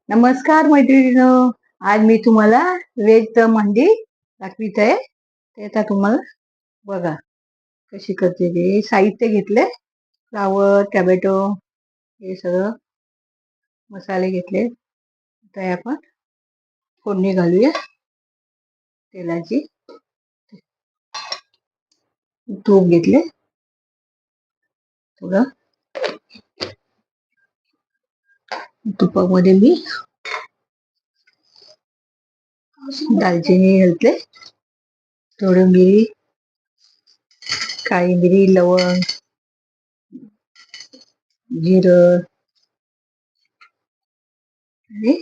नमस्कार मैत्रिणींनो. आज मी तुम्हाला व्हेज दम अंडी दाखवित आहे. ते आता तुम्हाला बघा कशी करते. ते साहित्य घेतले, फ्लावर, टोमॅटो, हे सगळं मसाले घेतले. आता हे आपण फोडणी घालूया तेलाची. तूप घेतले थोडं, तुपामध्ये मी दालचिनी घालते, थोडी मिरी, काळी मिरी, लवंग, जिरं आणि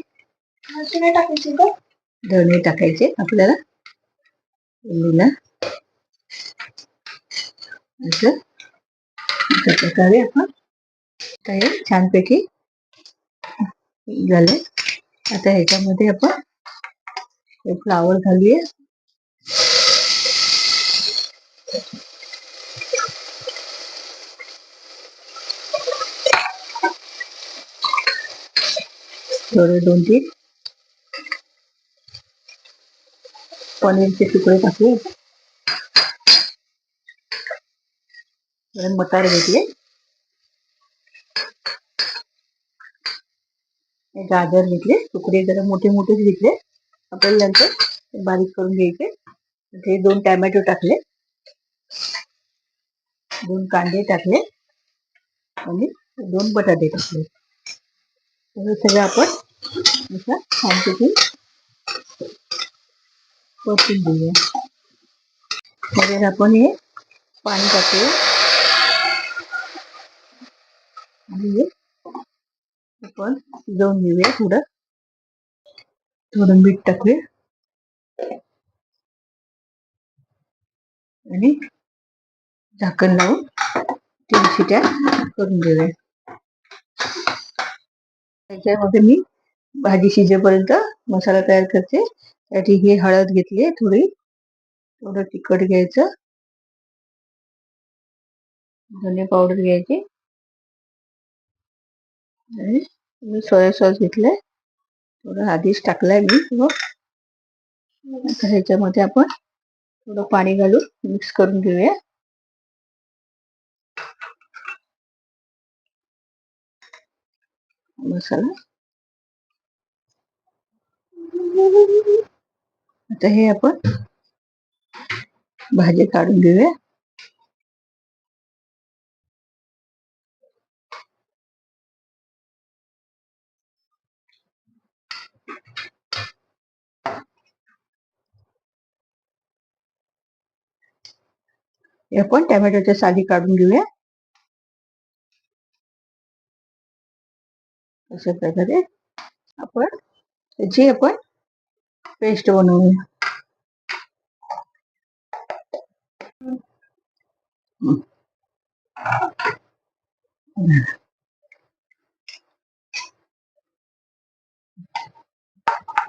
धणे टाकायचे आपल्याला. असं अशा प्रकारे आपण हे छानपैकी झाले. आता ह्याच्यामध्ये आपण फ्लावर घालूया. थोडे 2-3 पनीरचे तुकडे टाकले. मटार घेतले, गाजर घेतले, तुकडे जरा मोठे मोठेच घेतले. आपल्याला नंतर बारीक करून घ्यायचे. ते 2 टोमॅटो टाकले, 2 कांदे टाकले आणि 2 बटाटे टाकले. हे सगळं आपण असं छानपैकी परतून घेऊया. त्याच्यात आपण हे पाणी टाकूया आणि आपण शिजवून घेऊया. थोडं मीठ टाकूया आणि झाकण लावून 3 शिट्या करून घेऊया. त्याच्यामध्ये मी भाजी शिजेपर्यंत मसाला तयार करते. त्यासाठी ही हळद घेतली थोडं तिखट घ्यायचं, धने पावडर घ्यायची आणि मी सोया सॉस घेतलाय, थोडं आधीच टाकलाय मी. आता ह्याच्यामध्ये आपण थोडं पाणी घालून मिक्स करून घेऊया. मसाला आता हे आपण भाजी काढून घेऊया. हे आपण टोमॅटोच्या साली काढून घेऊया. अशा प्रकारे आपण त्याची पेस्ट बनवूया.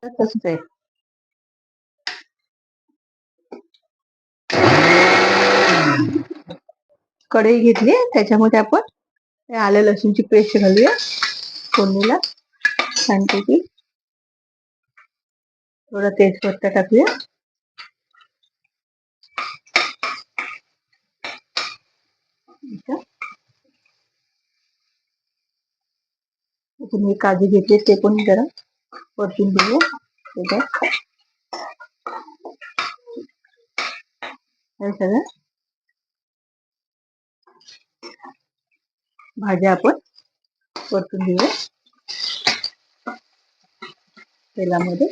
तसंच आहे. कढई घेतली, त्याच्यामध्ये आपण आलं लसूणची पेस्ट घालूया फोडणीला छानपैकी. थोडा तेजपत्ता टाकूया, तुम्ही काजू घेतले ते पण जरा परतून घेऊया. त्याच्यात हे सगळं भाज्या आपण परतून घेऊया तेलामध्ये.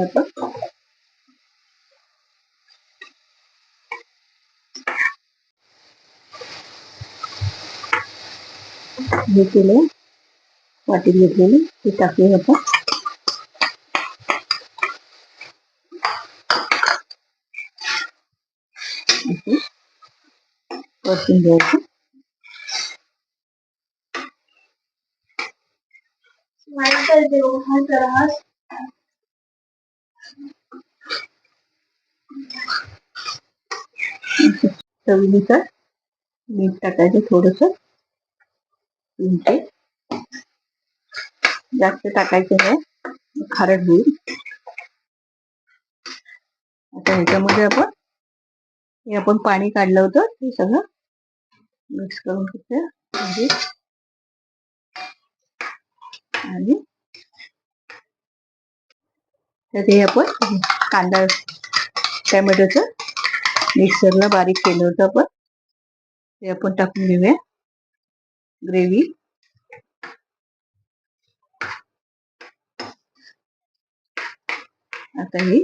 आपण घेतलेलं वाटीत घेतलेली ती टाकूया आपण. परतून घ्यायचं. चवीनुसार मीठ टाकायचं थोडस, जास्त टाकायचं नाही, खारट होईल. आता ह्याच्यामध्ये आपण पाणी काढलं होतं ते सगळं मिक्स करून घेतलं आणि त्यात हे आपण कांदा टॅमॅटोचं मिक्सरला बारीक केलं होतं ते आपण टाकून घेऊया. ग्रेव्ही आता ही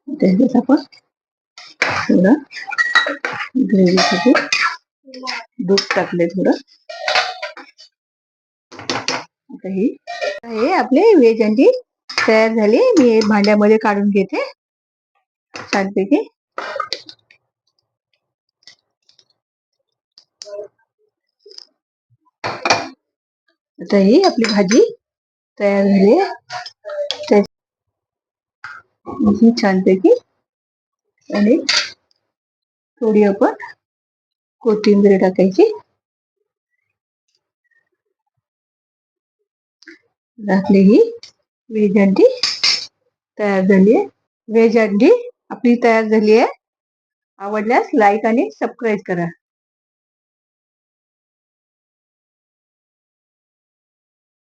त्याच्यात आपण थोडं ग्रेव्हीसाठी दूध टाकले थोडं. आता हे आपले व्हेज अंडी तयार झाली. मी भांड्यामध्ये काढून घेते छानपैकी. आता ही आपली भाजी तयार झाली आहे छानपैकी. आणि थोडी आपण कोथिंबीर टाकायची. आपली ही व्हेज अंडी तयार झाली आहे. व्हेज अंडी आपली तयार झाली आहे. आवडल्यास लाईक आणि सबस्क्राईब करा.